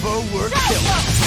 foe were killed.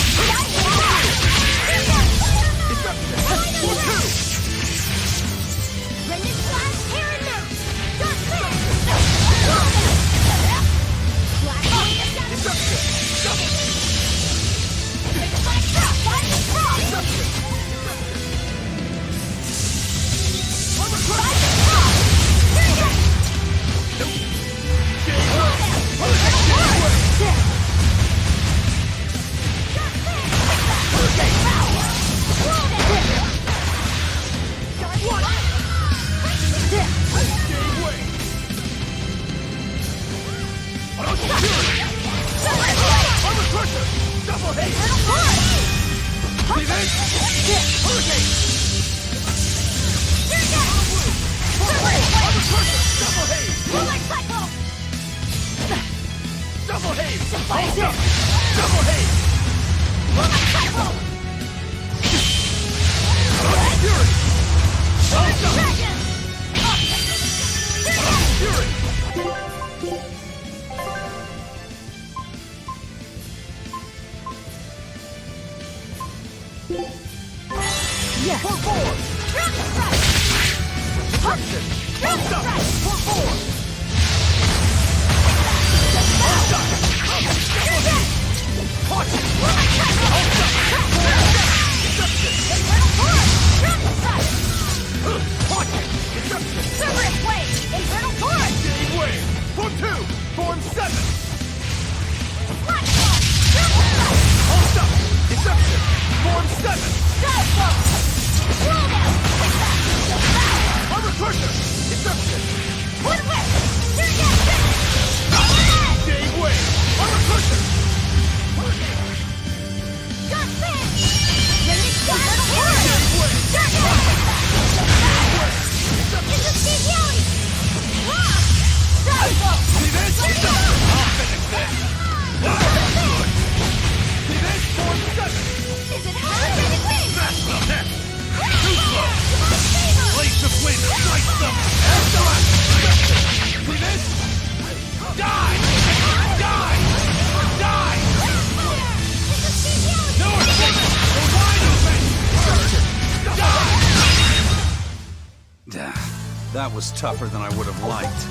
That was tougher than I would have liked.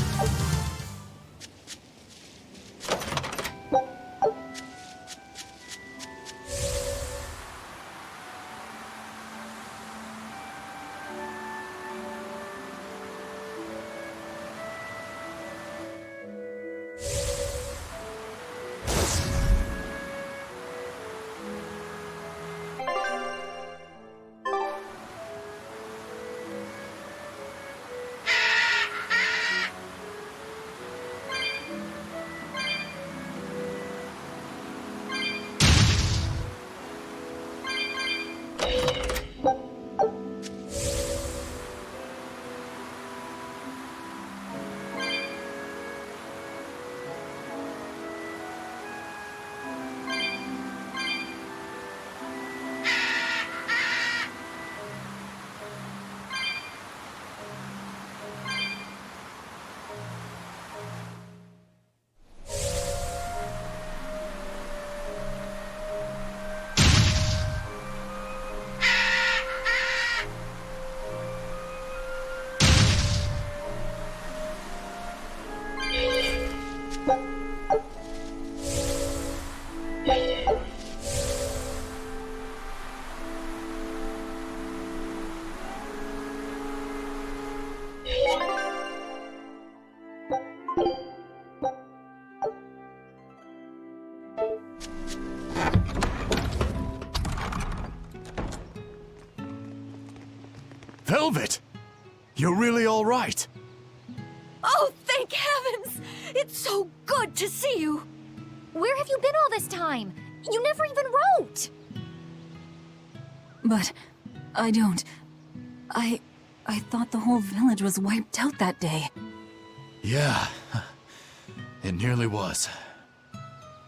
Velvet! You're really all right. Oh, thank heavens! It's so good to see you! Where have you been all this time? You never even wrote! But I don't... I thought the whole village was wiped out that day. Yeah, it nearly was.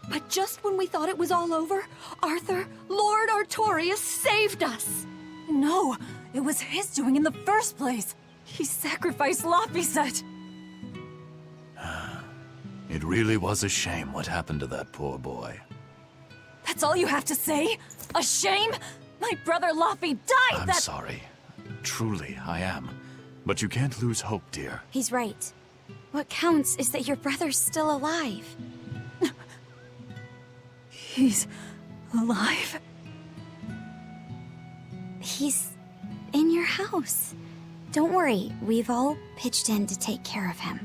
But just when we thought it was all over, Arthur, Lord Artorias saved us! No, it was his doing in the first place! He sacrificed Lapiset! It really was a shame what happened to that poor boy. That's all you have to say? A shame? My brother Laffy died. I'm sorry. Truly, I am. But you can't lose hope, dear. He's right. What counts is that your brother's still alive. He's alive. He's in your house. Don't worry, we've all pitched in to take care of him.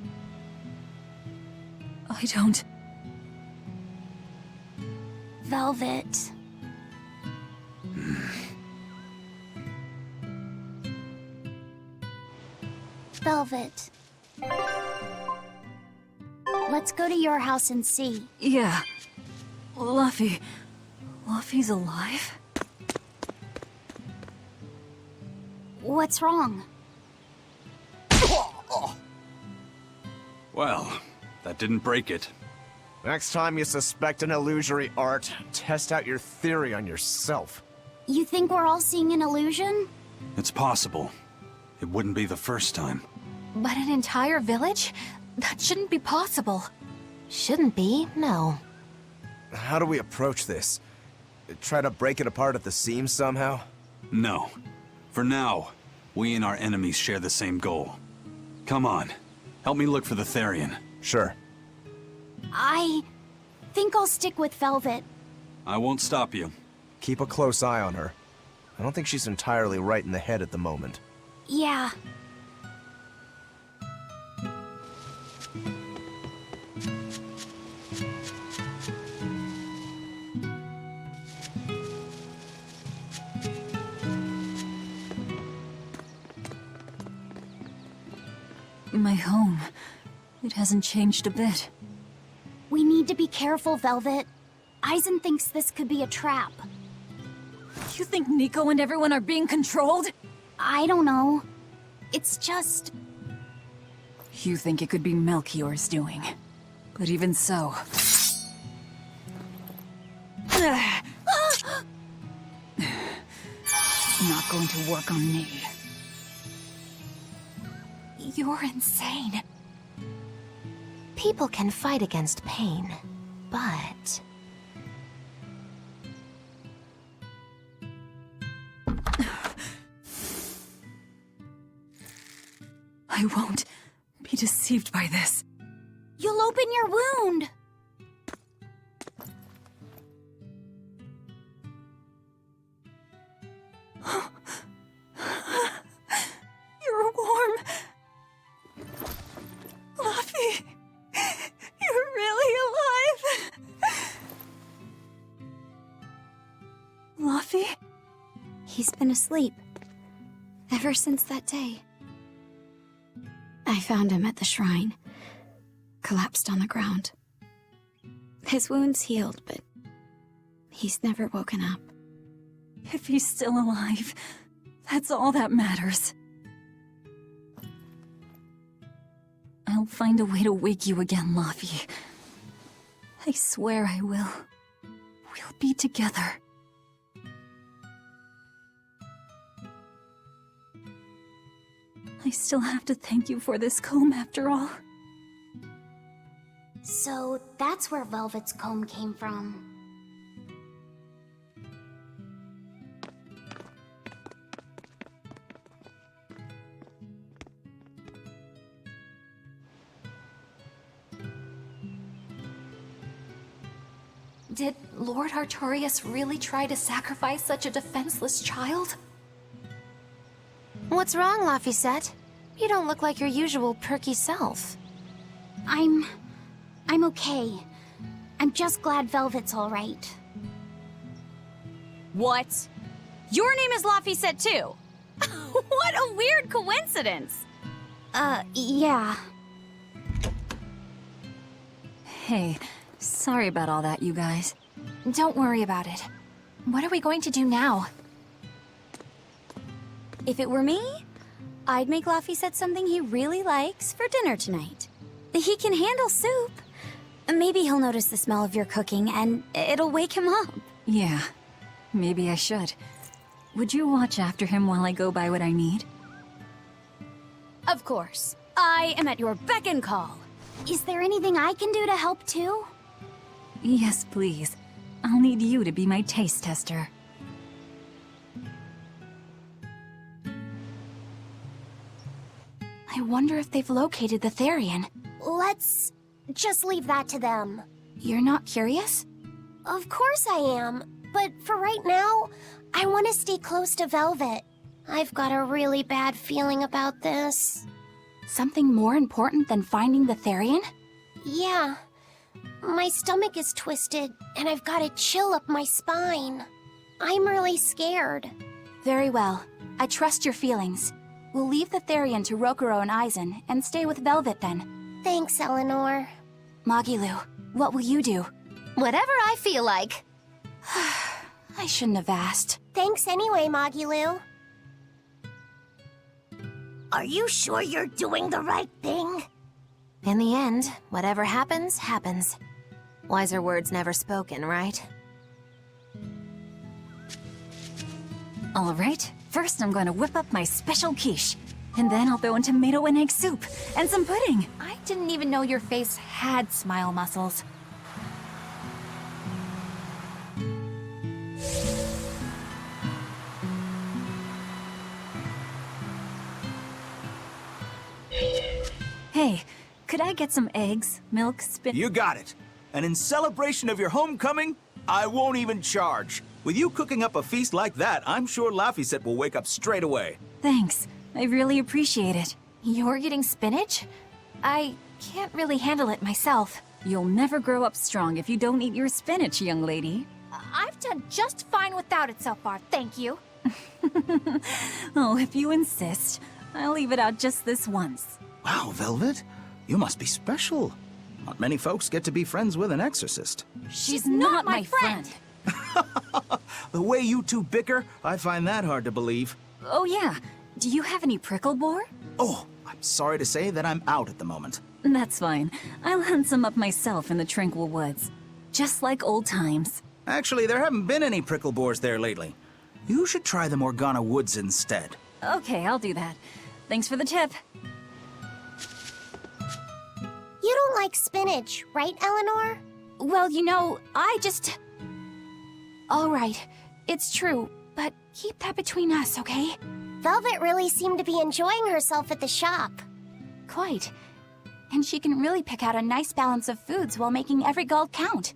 I don't... Velvet. Velvet. Let's go to your house and see. Yeah. Laffy... Laffy's alive? What's wrong? Well, that didn't break it. Next time you suspect an illusory art, test out your theory on yourself. You think we're all seeing an illusion? It's possible. It wouldn't be the first time. But an entire village? That shouldn't be possible. Shouldn't be, no. How do we approach this? Try to break it apart at the seams somehow? No. For now, we and our enemies share the same goal. Come on. Help me look for the Therian. Sure. I think I'll stick with Velvet. I won't stop you. Keep a close eye on her. I don't think she's entirely right in the head at the moment. Yeah. My home. It hasn't changed a bit. We need to be careful, Velvet. Eisen thinks this could be a trap. You think Nico and everyone are being controlled? I don't know. It's just... You think it could be Melchior's doing. But even so... Not going to work on me. You're insane. People can fight against pain, but... I won't be deceived by this. You'll open your wound! You're warm. Laffy, you're really alive. Laffy? He's been asleep. Ever since that day. I found him at the shrine. Collapsed on the ground. His wounds healed, but he's never woken up. If he's still alive, that's all that matters. I'll find a way to wake you again, Laffy. I swear I will. We'll be together. I still have to thank you for this comb after all. So that's where Velvet's comb came from. Did Lord Artorius really try to sacrifice such a defenseless child? What's wrong, Laphicet? You don't look like your usual perky self. I'm okay. I'm just glad Velvet's all right. What? Your name is Laphicet too? What a weird coincidence! Yeah. Hey, sorry about all that, you guys. Don't worry about it. What are we going to do now? If it were me, I'd make Laphicet something he really likes for dinner tonight. He can handle soup. Maybe he'll notice the smell of your cooking and it'll wake him up. Yeah, maybe I should. Would you watch after him while I go buy what I need? Of course. I am at your beck and call. Is there anything I can do to help too? Yes, please. I'll need you to be my taste tester. I wonder if they've located the Therian. Let's just leave that to them. You're not curious? Of course I am, but for right now, I want to stay close to Velvet. I've got a really bad feeling about this. Something more important than finding the Therian? Yeah. My stomach is twisted, and I've got a chill up my spine. I'm really scared. Very well. I trust your feelings. We'll leave the Therian to Rokuro and Aizen, and stay with Velvet then. Thanks, Eleanor. Magilu, what will you do? Whatever I feel like. I shouldn't have asked. Thanks anyway, Magilu. Are you sure you're doing the right thing? In the end, whatever happens, happens. Wiser words never spoken, right? All right, first I'm going to whip up my special quiche. And then I'll throw in tomato and egg soup, and some pudding. I didn't even know your face had smile muscles. Hey, could I get some eggs, milk, You got it. And in celebration of your homecoming, I won't even charge. With you cooking up a feast like that, I'm sure Laphicet will wake up straight away. Thanks. I really appreciate it. You're getting spinach? I can't really handle it myself. You'll never grow up strong if you don't eat your spinach, young lady. I've done just fine without it so far, thank you. Oh, if you insist. I'll leave it out just this once. Wow, Velvet, you must be special. Not many folks get to be friends with an exorcist. She's not my friend. The way you two bicker, I find that hard to believe. Oh yeah, do you have any prickle boar? Oh, I'm sorry to say that I'm out at the moment. That's fine. I'll hunt some up myself in the tranquil woods. Just like old times. Actually, there haven't been any prickle boars there lately. You should try the Morgana Woods instead. Okay, I'll do that. Thanks for the tip. You don't like spinach, right, Eleanor? Well, you know, I just... All right, it's true, but keep that between us, okay? Velvet really seemed to be enjoying herself at the shop. Quite. And she can really pick out a nice balance of foods while making every gulp count.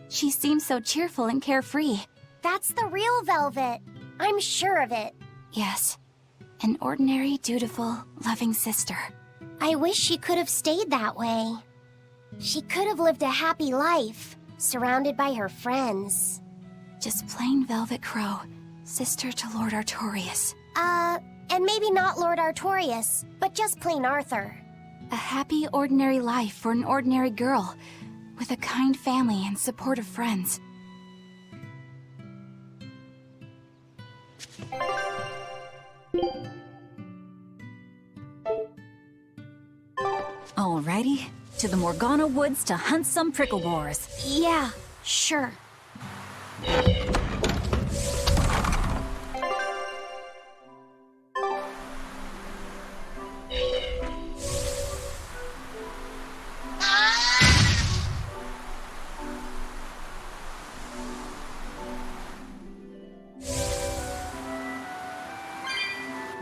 She seems so cheerful and carefree. That's the real Velvet. I'm sure of it. Yes, an ordinary, dutiful, loving sister. I wish she could have stayed that way. She could have lived a happy life, surrounded by her friends. Just plain Velvet Crow, sister to Lord Artorias. And maybe not Lord Artorias, but just plain Arthur. A happy, ordinary life for an ordinary girl, with a kind family and supportive friends. Alrighty, to the Morgana Woods to hunt some prickle boars. Yeah, sure.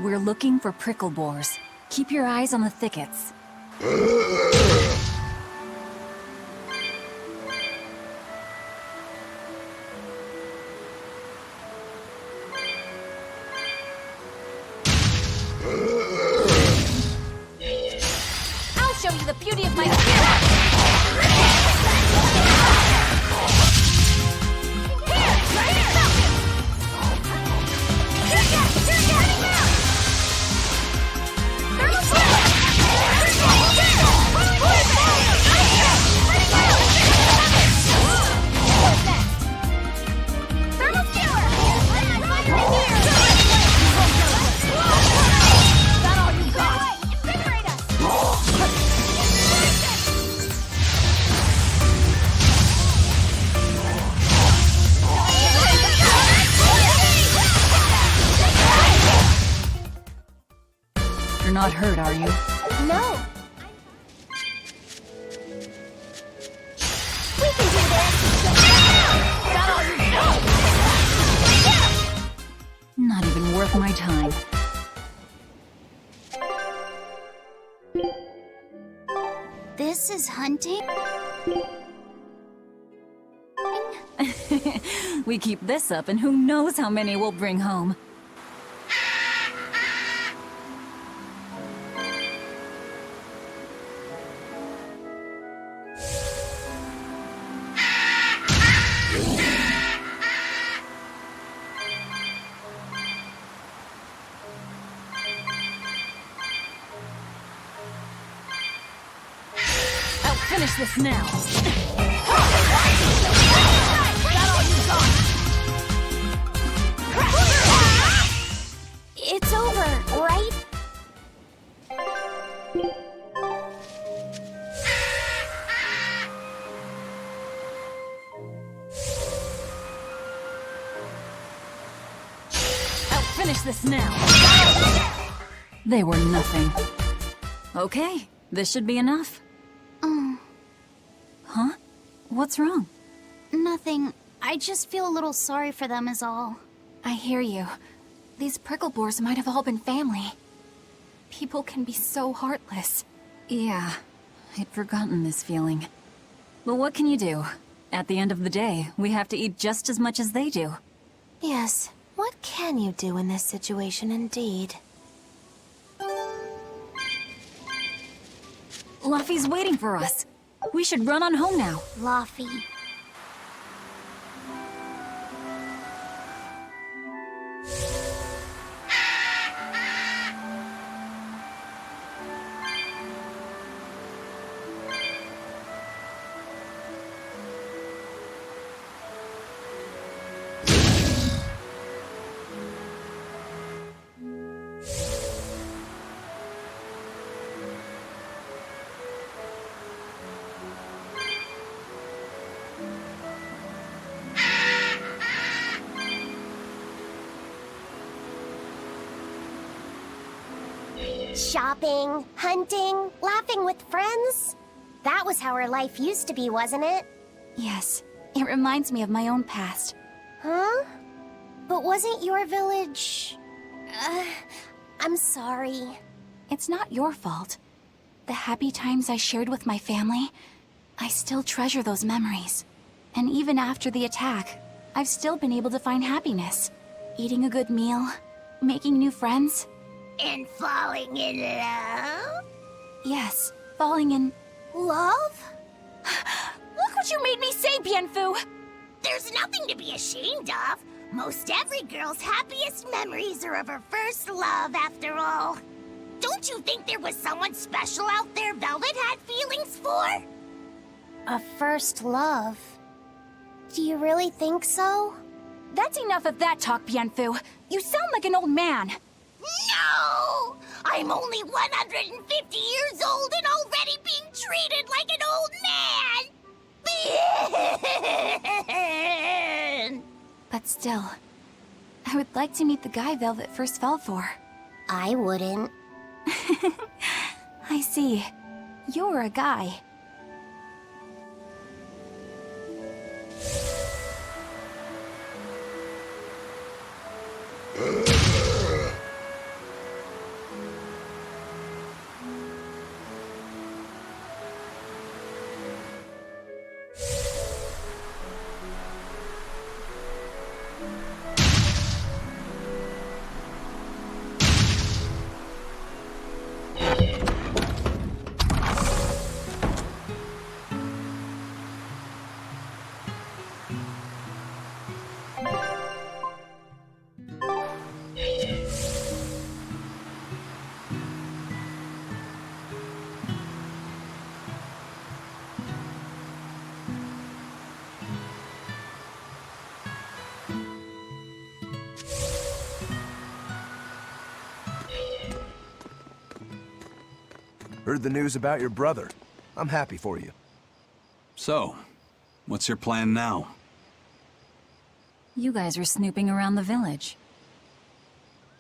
We're looking for prickle boars. Keep your eyes on the thickets. I'll show you the beauty of my spirit! You're not hurt, are you? No. We can do this. my time. This is hunting? We keep this up, and who knows how many we'll bring home. I'll finish this now. It's over, right? I'll finish this now. They were nothing. Okay, this should be enough. Huh? What's wrong? Nothing. I just feel a little sorry for them is all. I hear you. These prickle boars might have all been family. People can be so heartless. Yeah, I'd forgotten this feeling. But what can you do? At the end of the day, we have to eat just as much as they do. Yes. What can you do in this situation, indeed? Luffy's waiting for us. We should run on home now. Luffy. Shopping, hunting, laughing with friends. That was how our life used to be, wasn't it? Yes, it reminds me of my own past. Huh? But wasn't your village... I'm sorry. It's not your fault. The happy times I shared with my family, I still treasure those memories. And even after the attack, I've still been able to find happiness. Eating a good meal, making new friends. And falling in love? Yes, falling in... Love? Look what you made me say, Bienfu! There's nothing to be ashamed of. Most every girl's happiest memories are of her first love, after all. Don't you think there was someone special out there Velvet had feelings for? A first love. Do you really think so? That's enough of that talk, Bienfu. You sound like an old man. No! I'm only 150 years old and already being treated like an old man! But still, I would like to meet the guy Velvet first fell for. I wouldn't. I see. You're a guy. Heard the news about your brother. I'm happy for you. So, what's your plan now? You guys were snooping around the village.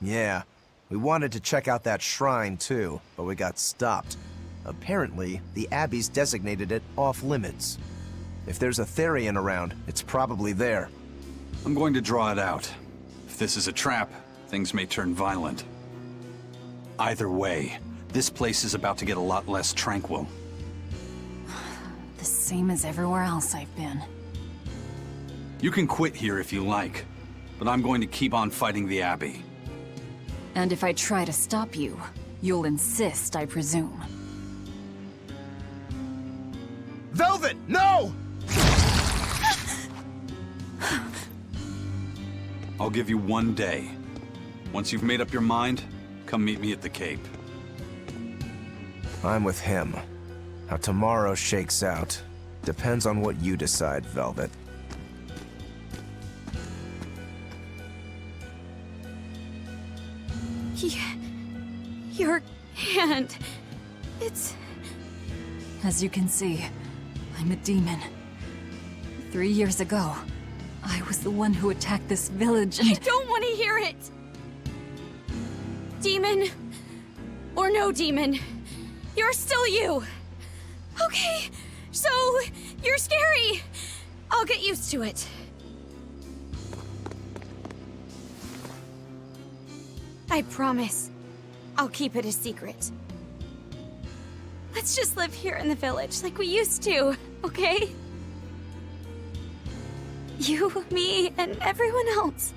Yeah, we wanted to check out that shrine too, but we got stopped. Apparently, the Abbey's designated it off-limits. If there's a Therian around, it's probably there. I'm going to draw it out. If this is a trap, things may turn violent. Either way, this place is about to get a lot less tranquil. The same as everywhere else I've been. You can quit here if you like, but I'm going to keep on fighting the Abbey. And if I try to stop you, you'll insist, I presume. Velvet, no! I'll give you 1 day. Once you've made up your mind, come meet me at the Cape. I'm with him. How tomorrow shakes out depends on what you decide, Velvet. Your hand... It's... As you can see, I'm a demon. 3 years ago, I was the one who attacked this village and... I don't want to hear it! Demon, or no demon, you're still you! Okay, so you're scary! I'll get used to it. I promise, I'll keep it a secret. Let's just live here in the village like we used to, okay? You, me, and everyone else.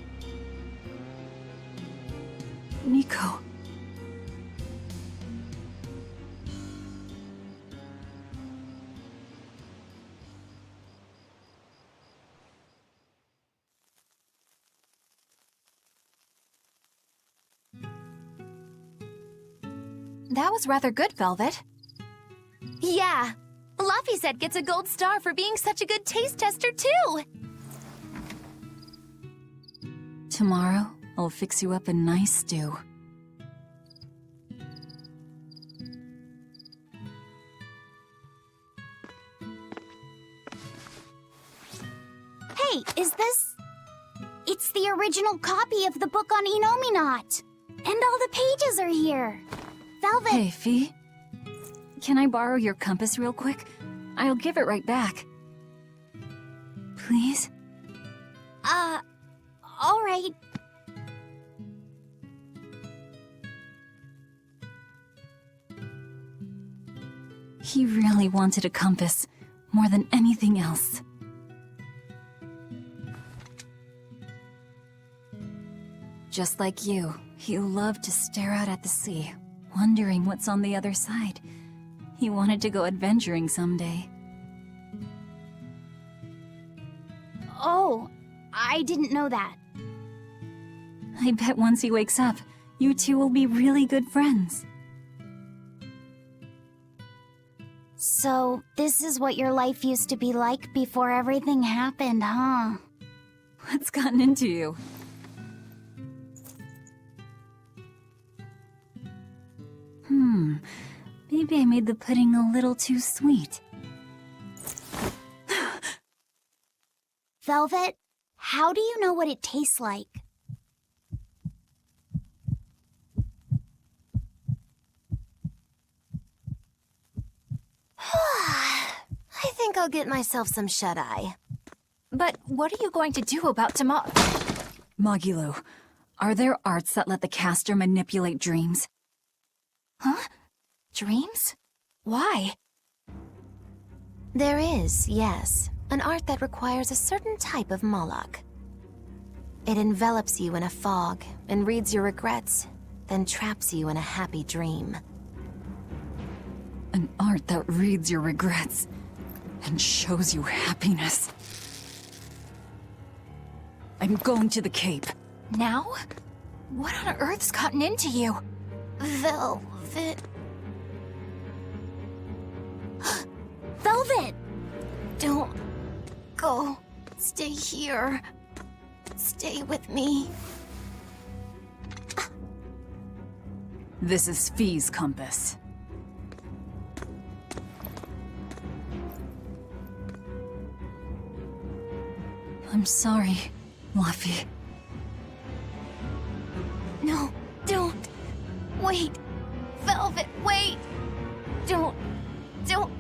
Nico. That was rather good, Velvet. Yeah, Laphicet gets a gold star for being such a good taste tester, too! Tomorrow, I'll fix you up a nice stew. Hey, is this... It's the original copy of the book on Enominat. And all the pages are here. Velvet... Hey, Fee. Can I borrow your compass real quick? I'll give it right back. Please? All right. He really wanted a compass, more than anything else. Just like you, he loved to stare out at the sea, wondering what's on the other side. He wanted to go adventuring someday. Oh, I didn't know that. I bet once he wakes up, you two will be really good friends. So, this is what your life used to be like before everything happened, huh? What's gotten into you? Maybe I made the pudding a little too sweet. Velvet, how do you know what it tastes like? I think I'll get myself some shut-eye. But what are you going to do about tomorrow? Magilu, are there arts that let the caster manipulate dreams? Huh? Dreams? Why? There is, yes, an art that requires a certain type of Moloch. It envelops you in a fog and reads your regrets, then traps you in a happy dream. An art that reads your regrets and shows you happiness. I'm going to the Cape. Now? What on earth's gotten into you? Velvet... Velvet! Don't go. Stay here. Stay with me. This is Fee's compass. I'm sorry, Laphi. No, don't. Wait. Velvet, wait. Don't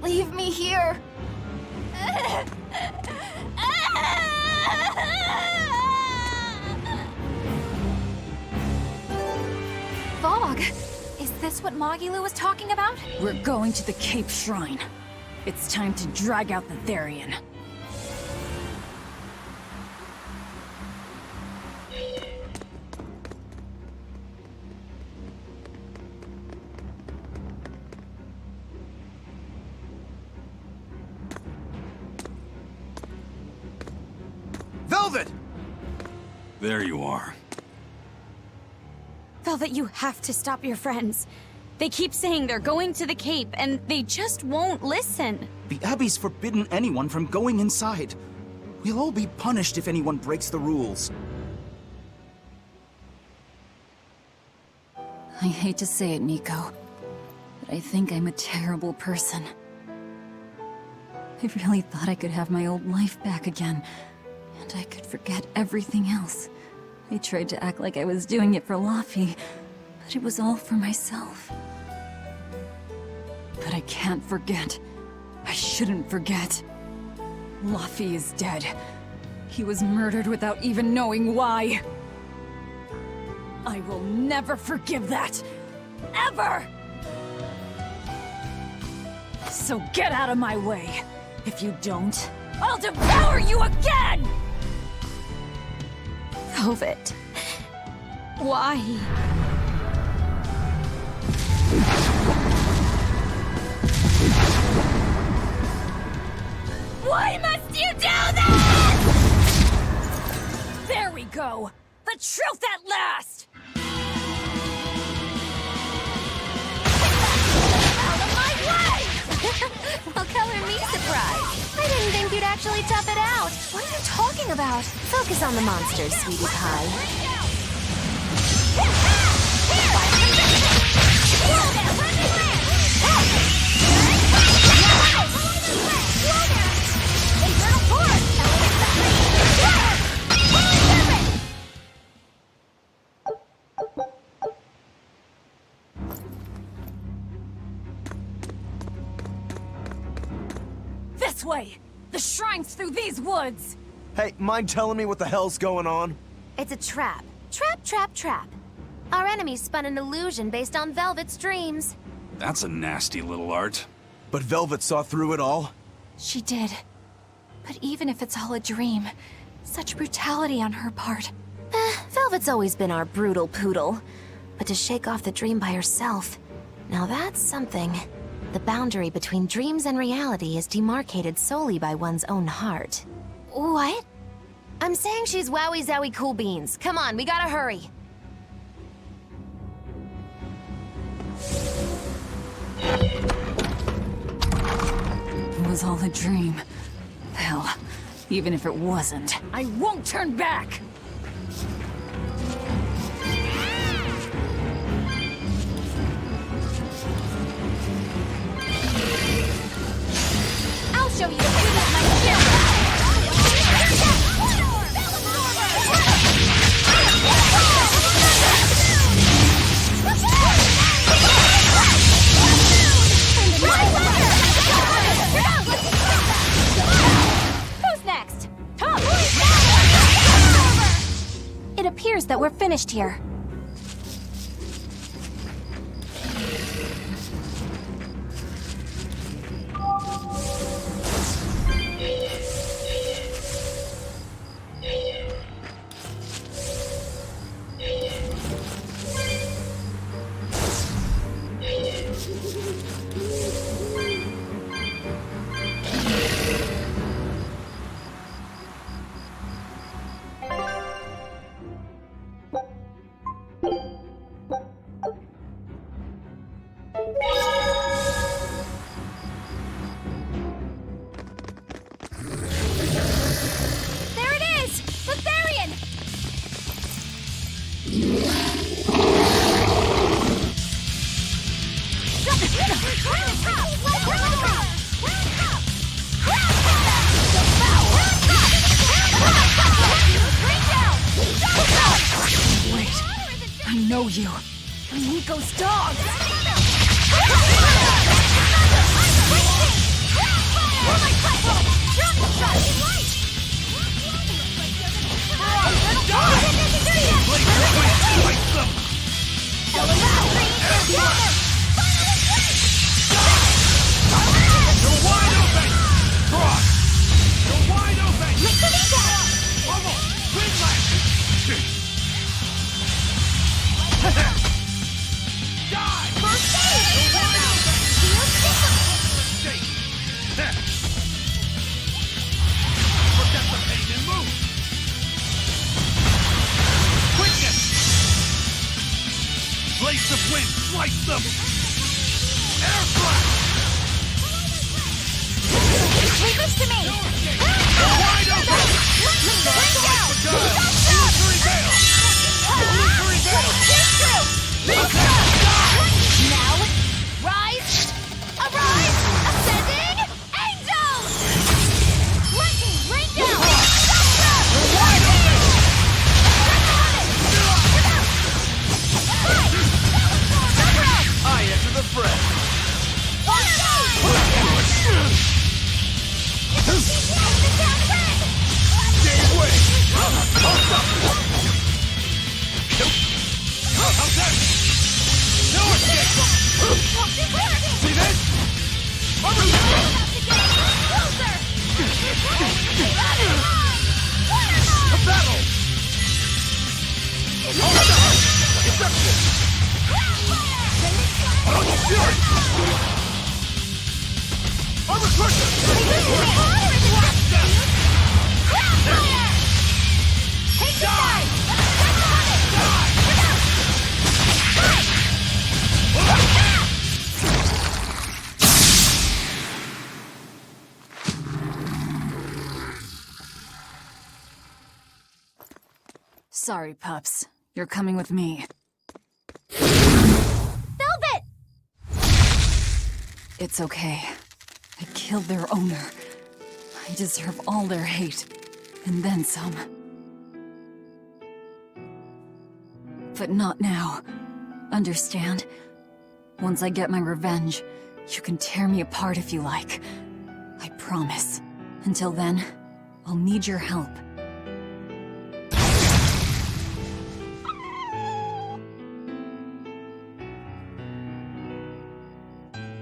leave me here. fog. Is this what Magilou was talking about? We're going to the Cape Shrine. It's time to drag out the Therian. Velvet! There you are. Velvet, you have to stop your friends. They keep saying they're going to the Cape, and they just won't listen. The Abbey's forbidden anyone from going inside. We'll all be punished if anyone breaks the rules. I hate to say it, Nico, but I think I'm a terrible person. I really thought I could have my old life back again, and I could forget everything else. I tried to act like I was doing it for Laffy, but it was all for myself. But I can't forget. I shouldn't forget. Laffy is dead. He was murdered without even knowing why. I will never forgive that. Ever! So get out of my way. If you don't, I'll devour you again! Velvet. Why? Why must you do this?! There we go! The truth at last! Out of my way! Well, color me surprised. I didn't think you'd actually tough it out. What are you talking about? Focus on the monsters, sweetie pie. This way! The shrine's through these woods! Hey, mind telling me what the hell's going on? It's a trap. Trap, trap, trap. Our enemy spun an illusion based on Velvet's dreams. That's a nasty little art. But Velvet saw through it all? She did. But even if it's all a dream, such brutality on her part. Velvet's always been our brutal poodle. But to shake off the dream by herself, now that's something. The boundary between dreams and reality is demarcated solely by one's own heart. What? I'm saying she's wowie zowie cool beans. Come on, we gotta hurry. It was all a dream. Hell, even if it wasn't, I won't turn back! I'll show you the beauty of my spirit! Who's next? Tom! It appears that we're finished here. There it is! The Therian! Wait, I know you. I'm Nico's dog! Go! him! Air blast! Leave this to me! Wide open! Bring down! Illusory veil! Illusory veil! Now, rise! Arise! Ascending! Angel! Lightning! Rain down! Wide open! I enter the fray! Stay away! Hold up! How's that? No escape! See this? A battle! Hold up! Deception! Fury! Armor crusher! Sorry, pups. You're coming with me. Velvet! It's okay. I killed their owner. I deserve all their hate. And then some. But not now. Understand? Once I get my revenge, you can tear me apart if you like. I promise. Until then, I'll need your help.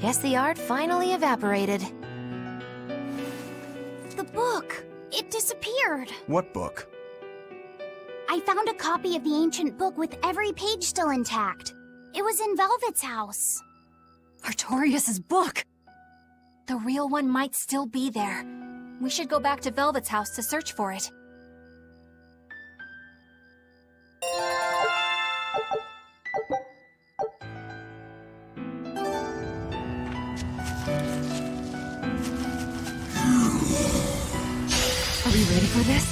Guess the art finally evaporated. The book. It disappeared. What book? I found a copy of the ancient book with every page still intact. It was in Velvet's house. Artorias' book! The real one might still be there. We should go back to Velvet's house to search for it. Are we ready for this?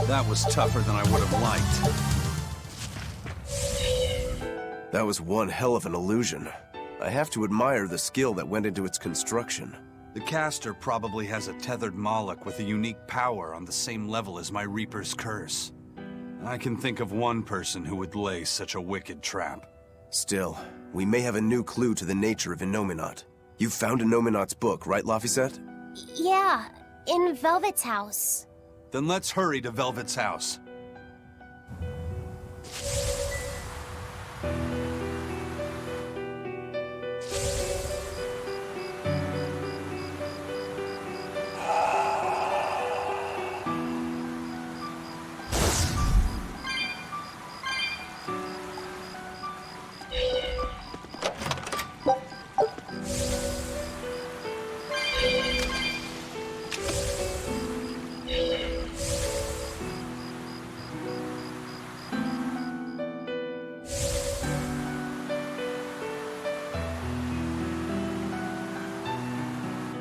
That was tougher than I would have liked. That was one hell of an illusion. I have to admire the skill that went into its construction. The caster probably has a tethered Moloch with a unique power on the same level as my Reaper's curse. I can think of one person who would lay such a wicked trap. Still, we may have a new clue to the nature of Innominat. You found Innominat's book, right, Laphicet? Yeah, in Velvet's house. Then let's hurry to Velvet's house.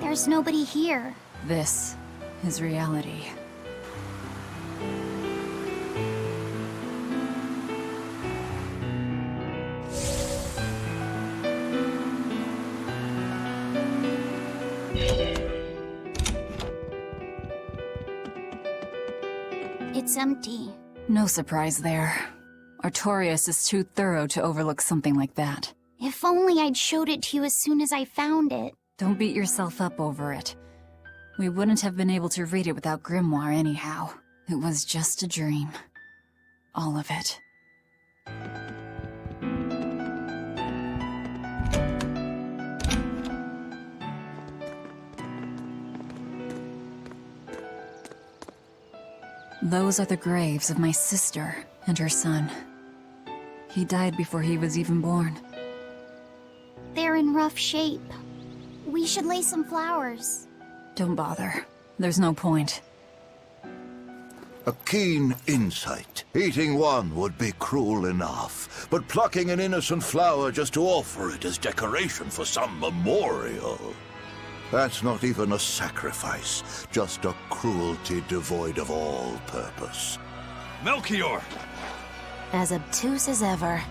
There's nobody here. This is reality. It's empty. No surprise there. Artorius is too thorough to overlook something like that. If only I'd showed it to you as soon as I found it. Don't beat yourself up over it. We wouldn't have been able to read it without Grimoire anyhow. It was just a dream. All of it. Those are the graves of my sister and her son. He died before he was even born. They're in rough shape. We should lay some flowers. Don't bother. There's no point. A keen insight. Eating one would be cruel enough, but plucking an innocent flower just to offer it as decoration for some memorial. That's not even a sacrifice, just a cruelty devoid of all purpose. Melchior! As obtuse as ever.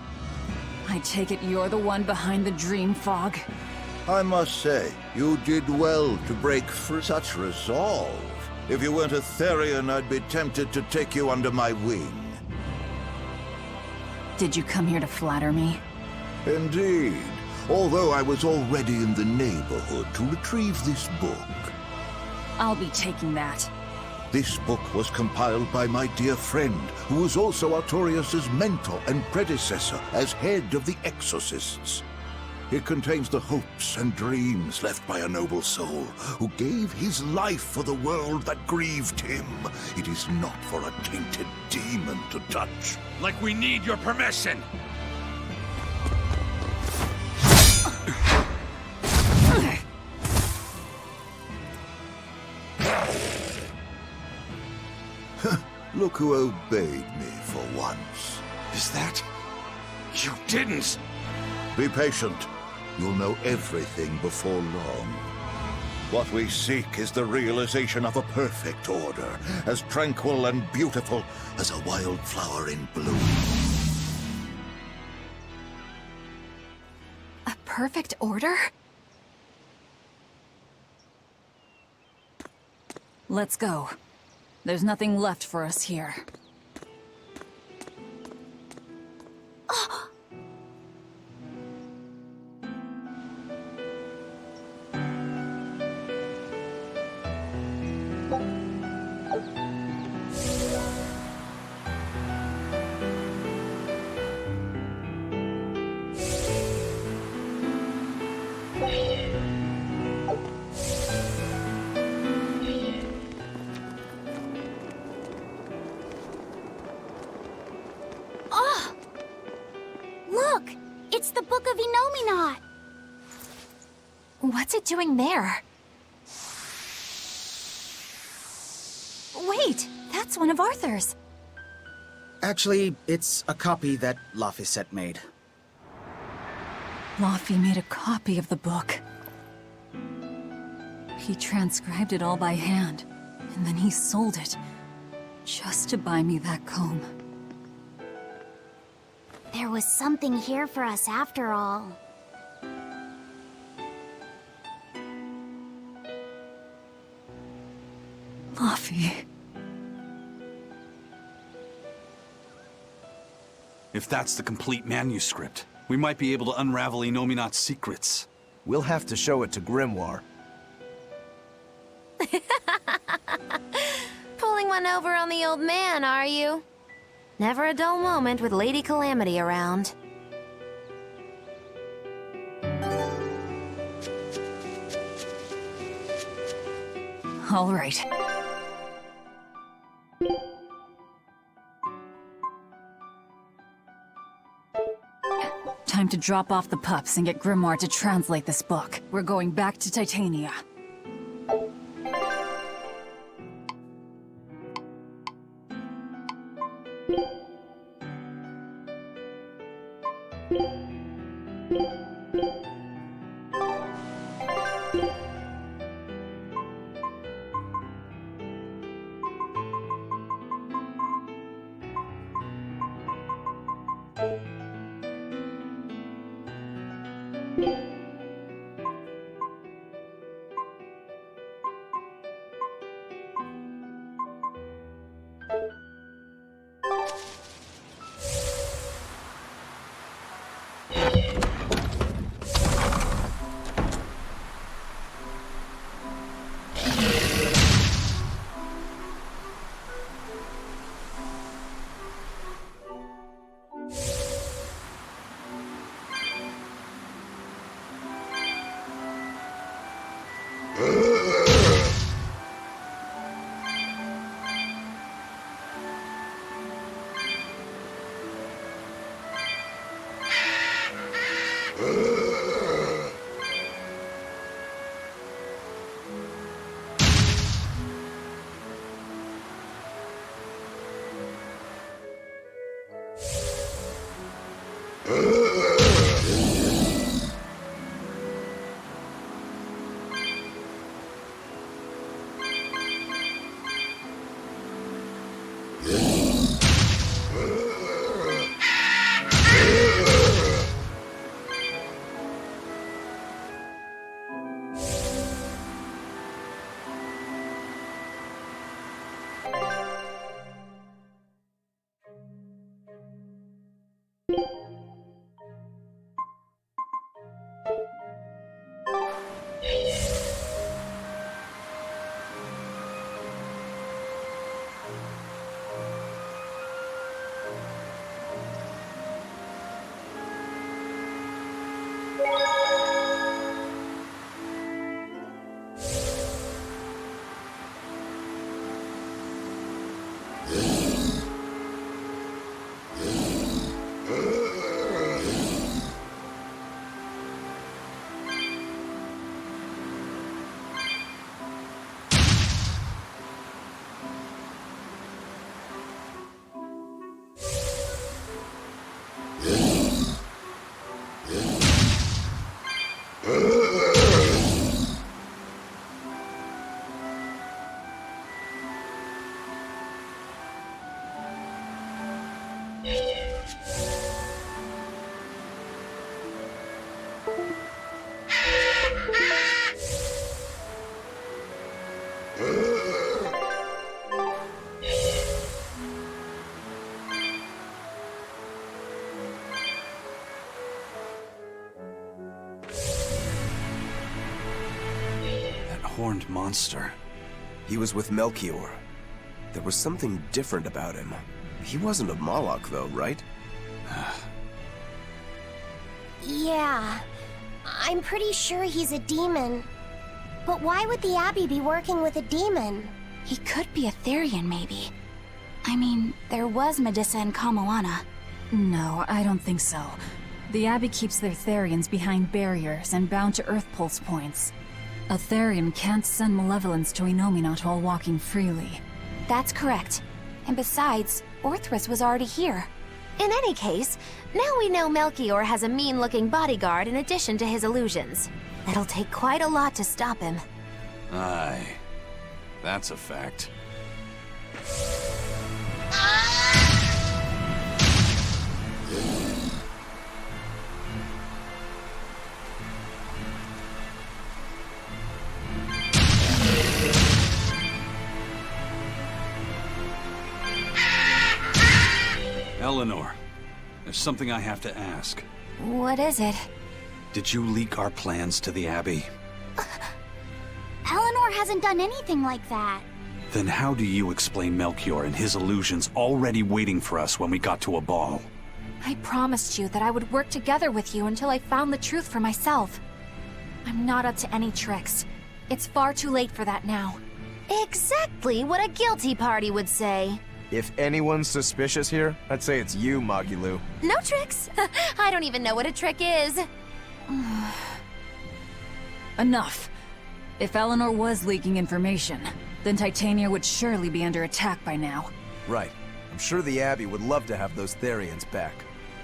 I take it you're the one behind the dream fog? I must say, you did well to break for such resolve. If you weren't a Therian, I'd be tempted to take you under my wing. Did you come here to flatter me? Indeed. Although I was already in the neighborhood to retrieve this book. I'll be taking that. This book was compiled by my dear friend, who was also Artorius' mentor and predecessor as head of the Exorcists. It contains the hopes and dreams left by a noble soul who gave his life for the world that grieved him. It is not for a tainted demon to touch. Like we need your permission! Look who obeyed me for once. Is that... You didn't! Be patient. You'll know everything before long. What we seek is the realization of a perfect order, as tranquil and beautiful as a wildflower in bloom. A perfect order? Let's go. There's nothing left for us here. Look! It's the Book of Innominat! What's it doing there? Wait! That's one of Arthur's! Actually, it's a copy that Laphicet made. Laffy made a copy of the book. He transcribed it all by hand, and then he sold it, just to buy me that comb. There was something here for us after all. Laffy. If that's the complete manuscript, We might be able to unravel Inominat's secrets. We'll have to show it to Grimoire. Pulling one over on the old man, are you? Never a dull moment with Lady Calamity around. All right. Time to drop off the pups and get Grimoire to translate this book. We're going back to Titania. Horned monster. He was with Melchior. There was something different about him. He wasn't a Moloch, though, right? Yeah, I'm pretty sure he's a demon. But why would the Abbey be working with a demon? He could be a Therian, maybe. I mean, there was Medissa and Kamoana. No, I don't think so. The Abbey keeps their Therians behind barriers and bound to Earth Pulse points. A Therian can't send malevolence to Inominat while walking freely. That's correct. And besides, Orthrus was already here. In any case, now we know Melchior has a mean-looking bodyguard in addition to his illusions. That'll take quite a lot to stop him. Aye. That's a fact. Eleanor, there's something I have to ask. What is it? Did you leak our plans to the Abbey? Eleanor hasn't done anything like that. Then how do you explain Melchior and his illusions already waiting for us when we got to a ball? I promised you that I would work together with you until I found the truth for myself. I'm not up to any tricks. It's far too late for that now. Exactly what a guilty party would say. If anyone's suspicious here, I'd say it's you, Magilu. No tricks. I don't even know what a trick is. Enough. If Eleanor was leaking information, then Titania would surely be under attack by now. Right. I'm sure the Abbey would love to have those Therians back.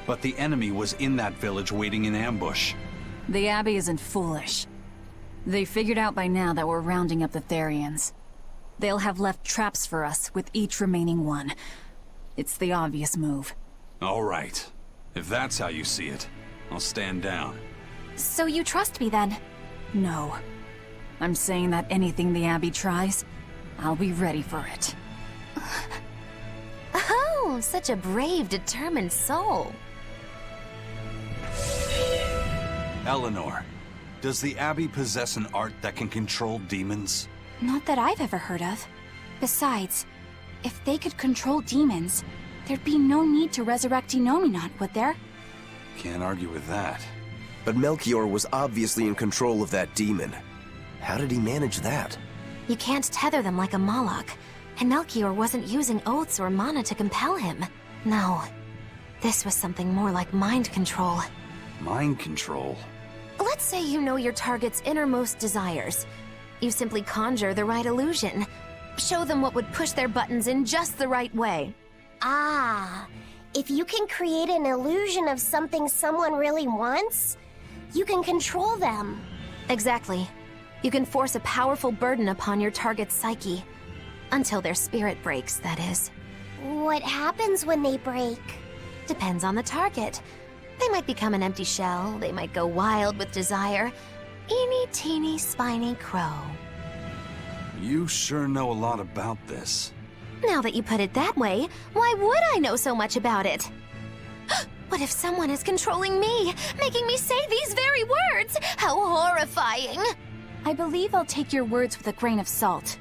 But the enemy was in that village waiting in ambush. The Abbey isn't foolish. They figured out by now that we're rounding up the Therians. They'll have left traps for us with each remaining one. It's the obvious move. All right. If that's how you see it, I'll stand down. So you trust me then? No. I'm saying that anything the Abbey tries, I'll be ready for it. Oh, such a brave, determined soul. Eleanor, does the Abbey possess an art that can control demons? Not that I've ever heard of. Besides, if they could control demons, there'd be no need to resurrect Inominat, would there? Can't argue with that. But Melchior was obviously in control of that demon. How did he manage that? You can't tether them like a Moloch, and Melchior wasn't using oaths or mana to compel him. No, this was something more like mind control. Mind control? Let's say you know your target's innermost desires. You simply conjure the right illusion. Show them what would push their buttons in just the right way. Ah, if you can create an illusion of something someone really wants, you can control them. Exactly. You can force a powerful burden upon your target's psyche. Until their spirit breaks, that is. What happens when they break? Depends on the target. They might become an empty shell, they might go wild with desire. Eeny teeny spiny crow. You sure know a lot about this. Now that you put it that way, why would I know so much about it? What if someone is controlling me, making me say these very words? How horrifying! I believe I'll take your words with a grain of salt.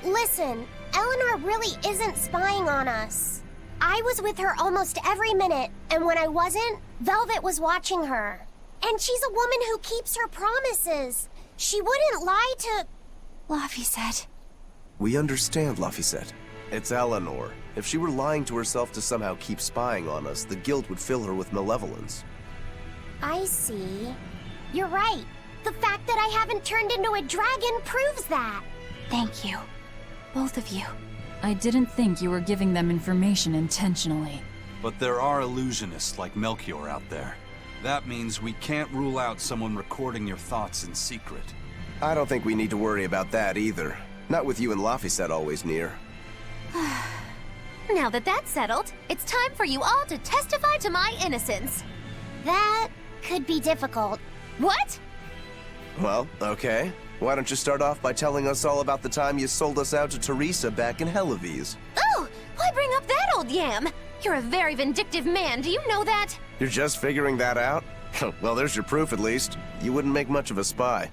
Listen, Eleanor really isn't spying on us. I was with her almost every minute, and when I wasn't, Velvet was watching her. And she's a woman who keeps her promises. She wouldn't lie to... Laphicet. We understand, Laphicet. It's Eleanor. If she were lying to herself to somehow keep spying on us, the guilt would fill her with malevolence. I see. You're right. The fact that I haven't turned into a dragon proves that. Thank you. Both of you. I didn't think you were giving them information intentionally. But there are illusionists like Melchior out there. That means we can't rule out someone recording your thoughts in secret. I don't think we need to worry about that either. Not with you and Laphicet always near. Now that that's settled, it's time for you all to testify to my innocence. That could be difficult. What? Well, okay. Why don't you start off by telling us all about the time you sold us out to Teresa back in Helives? Oh, why bring up that old yam? You're a very vindictive man, do you know that? You're just figuring that out? Well, there's your proof at least. You wouldn't make much of a spy.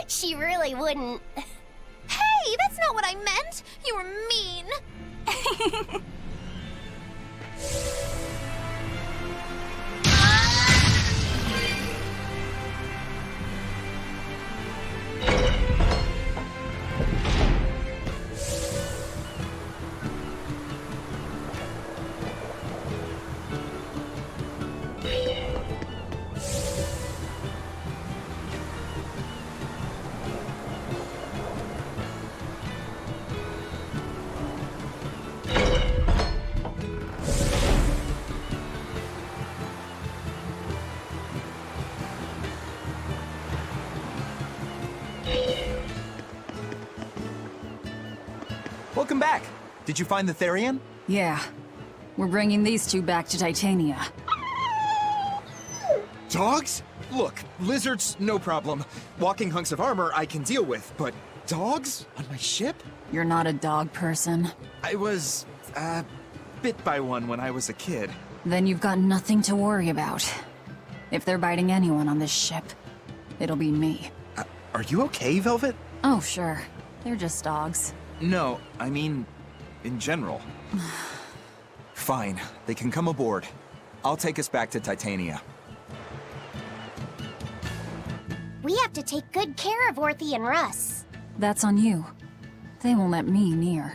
She really wouldn't. Hey, that's not what I meant! You were mean! Welcome back. Did you find the Therian? Yeah. We're bringing these two back to Titania. Dogs? Look, lizards, no problem. Walking hunks of armor I can deal with, but dogs? On my ship? You're not a dog person. I was, bit by one when I was a kid. Then you've got nothing to worry about. If they're biting anyone on this ship, it'll be me. Are you okay, Velvet? Oh, sure. They're just dogs. No, I mean, in general. Fine, they can come aboard. I'll take us back to Titania. We have to take good care of Orthy and Russ. That's on you. They won't let me near.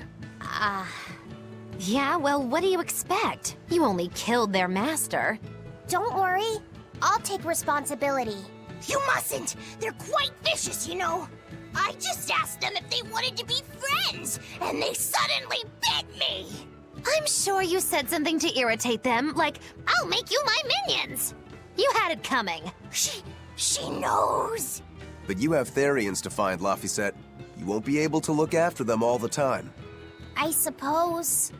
Yeah, well, what do you expect? You only killed their master. Don't worry, I'll take responsibility. You mustn't! They're quite vicious, you know. I just asked them if they wanted to be friends, and they suddenly bit me! I'm sure you said something to irritate them, like, I'll make you my minions! You had it coming. She knows. But you have Therians to find, Laphicet. You won't be able to look after them all the time. I suppose.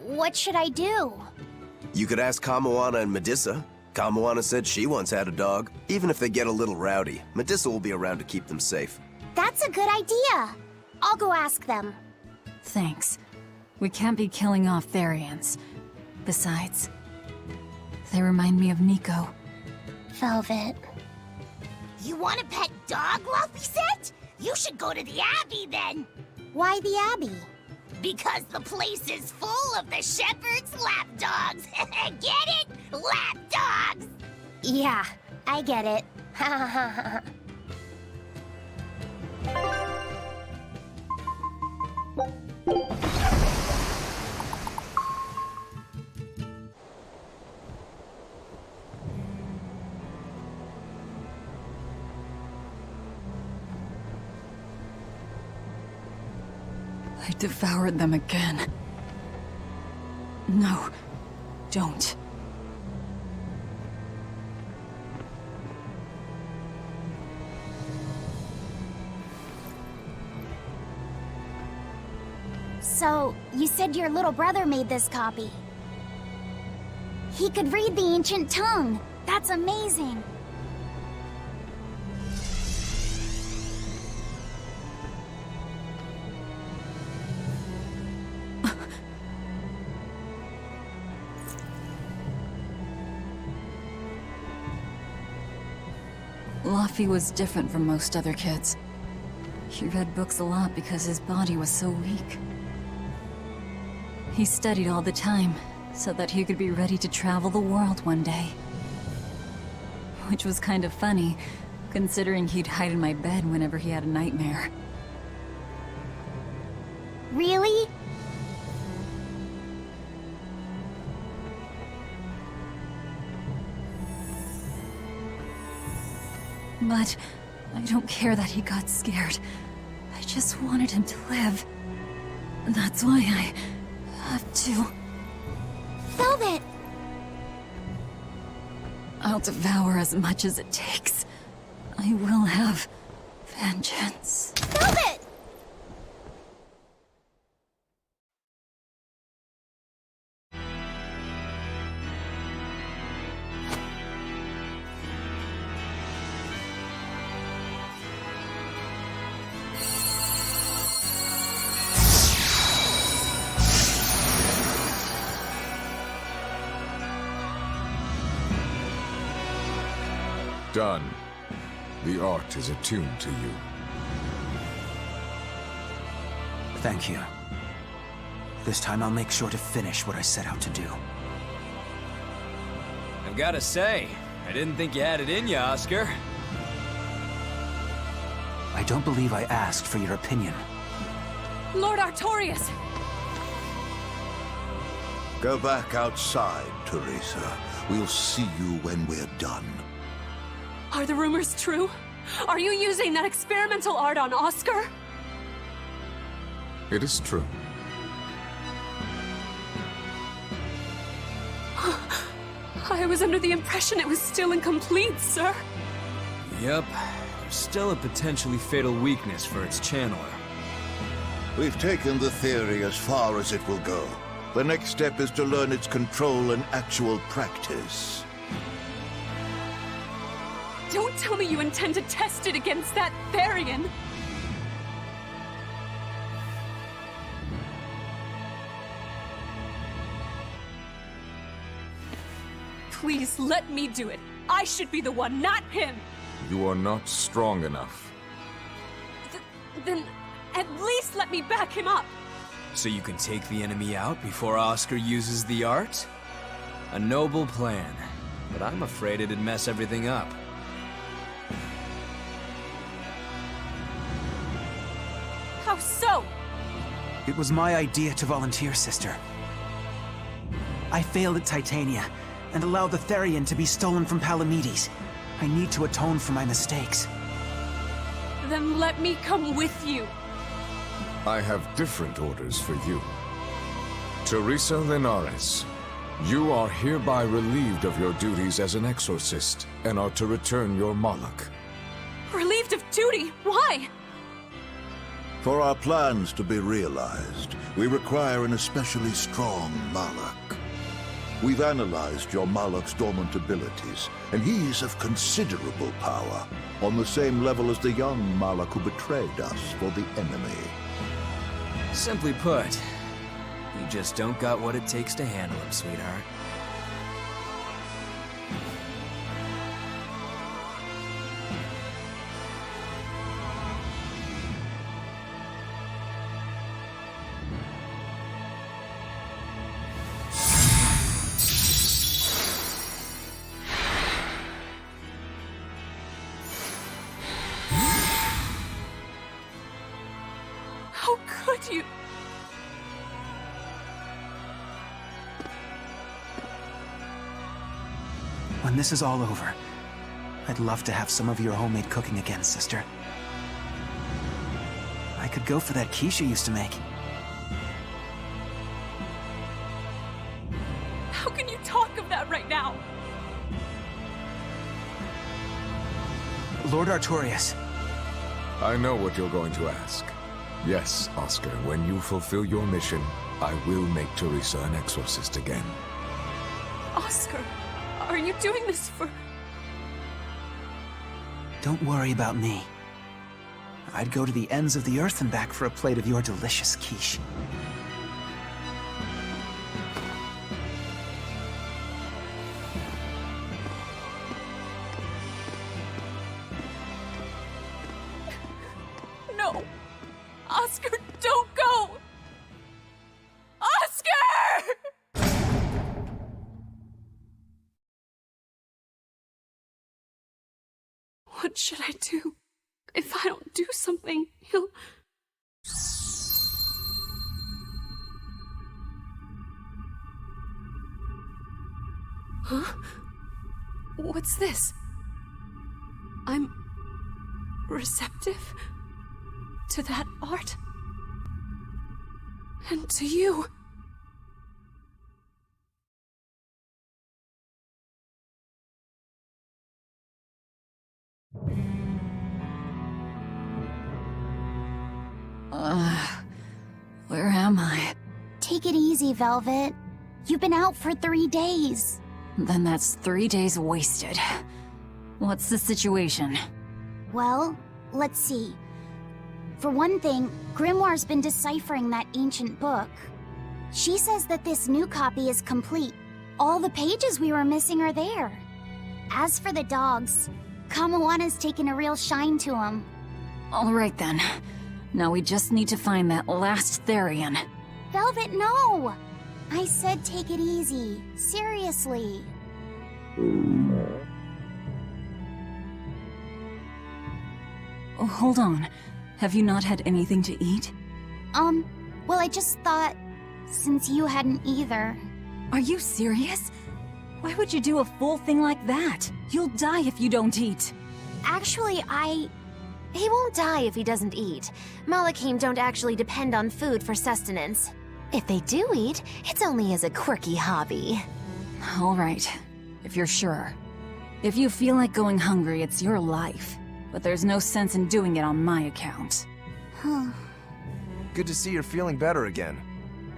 What should I do? You could ask Kamoana and Medissa. Kamoana said she once had a dog. Even if they get a little rowdy, Medissa will be around to keep them safe. That's a good idea. I'll go ask them. Thanks. We can't be killing off Therians. Besides, they remind me of Nico. Velvet. You want a pet dog, Laphicet? You should go to the Abbey then. Why the Abbey? Because the place is full of the shepherd's lapdogs. Get it? Lapdogs! Yeah, I get it. I devoured them again. No, don't. So, you said your little brother made this copy. He could read the ancient tongue. That's amazing. Laffy was different from most other kids. He read books a lot because his body was so weak. He studied all the time, so that he could be ready to travel the world one day. Which was kind of funny, considering he'd hide in my bed whenever he had a nightmare. Really? But I don't care that he got scared. I just wanted him to live. That's why I have to. Velvet! I'll devour as much as it takes. I will have vengeance. Velvet! Done. The art is attuned to you. Thank you. This time I'll make sure to finish what I set out to do. I've gotta say, I didn't think you had it in you, Oscar. I don't believe I asked for your opinion. Lord Artorias! Go back outside, Teresa. We'll see you when we're done. Are the rumors true? Are you using that experimental art on Oscar? It is true. I was under the impression it was still incomplete, sir. Yep. There's still a potentially fatal weakness for its channeler. We've taken the theory as far as it will go. The next step is to learn its control and actual practice. Don't tell me you intend to test it against that Therian! Please, let me do it. I should be the one, not him! You are not strong enough. Then, at least let me back him up! So you can take the enemy out before Oscar uses the art? A noble plan, but I'm afraid it'd mess everything up. How so? It was my idea to volunteer, sister. I failed at Titania, and allowed the Therian to be stolen from Palamedes. I need to atone for my mistakes. Then let me come with you. I have different orders for you. Teresa Linares, you are hereby relieved of your duties as an exorcist, and are to return your Malak. Relieved of duty? Why? For our plans to be realized, we require an especially strong Malak. We've analyzed your Malak's dormant abilities, and he's of considerable power, on the same level as the young Malak who betrayed us for the enemy. Simply put, you just don't got what it takes to handle him, sweetheart. How could you? When this is all over, I'd love to have some of your homemade cooking again, sister. I could go for that quiche you used to make. How can you talk of that right now? Lord Artorias. I know what you're going to ask. Yes, Oscar, when you fulfill your mission, I will make Teresa an exorcist again. Oscar, are you doing this for... Don't worry about me. I'd go to the ends of the earth and back for a plate of your delicious quiche. No! Oscar, don't go! Oscar! What should I do? If I don't do something, he'll... Huh? What's this? I'm... receptive? To that art? And to you? Where am I? Take it easy, Velvet. You've been out for 3 days. Then that's 3 days wasted. What's the situation? Well, let's see. For one thing, Grimoire's been deciphering that ancient book. She says that this new copy is complete. All the pages we were missing are there. As for the dogs, Kamawa's taken a real shine to them. All right then. Now we just need to find that last Therian. Velvet, no! I said take it easy. Seriously. Oh, hold on. Have you not had anything to eat? Well, I just thought, since you hadn't either. Are you serious? Why would you do a full thing like that? You'll die if you don't eat. Actually, He won't die if he doesn't eat. Malachim don't actually depend on food for sustenance. If they do eat, it's only as a quirky hobby. All right, if you're sure. If you feel like going hungry, it's your life. But there's no sense in doing it on my account. Good to see you're feeling better again.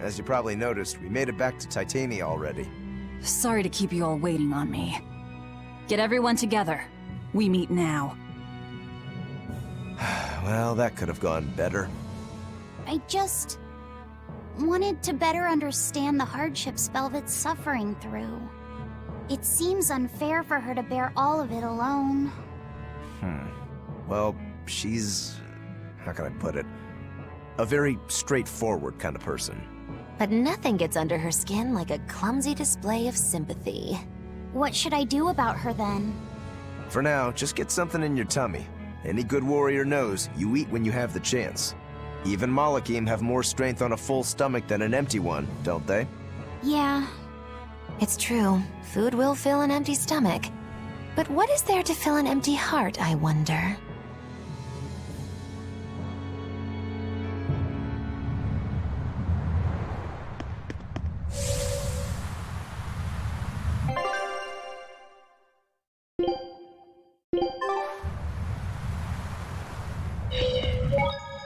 As you probably noticed, we made it back to Titania already. Sorry to keep you all waiting on me. Get everyone together. We meet now. Well, that could have gone better. I just wanted to better understand the hardships Velvet's suffering through. It seems unfair for her to bear all of it alone. Well, she's... how can I put it? A very straightforward kind of person. But nothing gets under her skin like a clumsy display of sympathy. What should I do about her then? For now, just get something in your tummy. Any good warrior knows you eat when you have the chance. Even Malakim have more strength on a full stomach than an empty one, don't they? Yeah. It's true. Food will fill an empty stomach. But what is there to fill an empty heart, I wonder?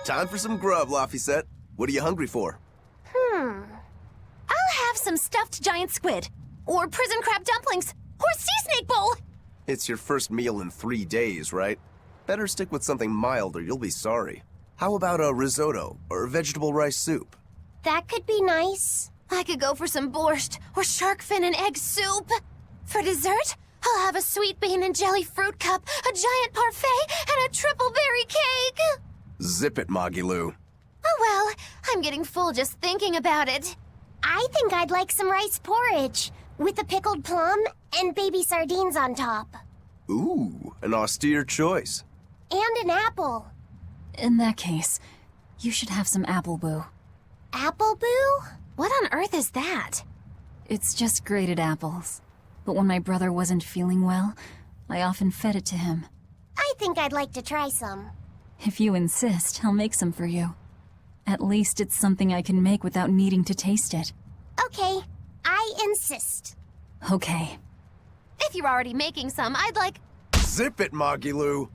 Time for some grub, Laphicet. What are you hungry for? I'll have some stuffed giant squid, or prison crab dumplings, or sea snake bowl! It's your first meal in 3 days, right? Better stick with something mild or you'll be sorry. How about a risotto or vegetable rice soup? That could be nice. I could go for some borscht, or shark fin and egg soup. For dessert, I'll have a sweet bean and jelly fruit cup, a giant parfait, and a triple berry cake! Zip it, Magilu. Oh well, I'm getting full just thinking about it. I think I'd like some rice porridge, with a pickled plum and baby sardines on top. Ooh, an austere choice. And an apple. In that case, you should have some apple boo. Apple boo? What on earth is that? It's just grated apples. But when my brother wasn't feeling well, I often fed it to him. I think I'd like to try some. If you insist, I'll make some for you. At least it's something I can make without needing to taste it. Okay, I insist. Okay. If you're already making some, I'd like... Zip it, Magilu.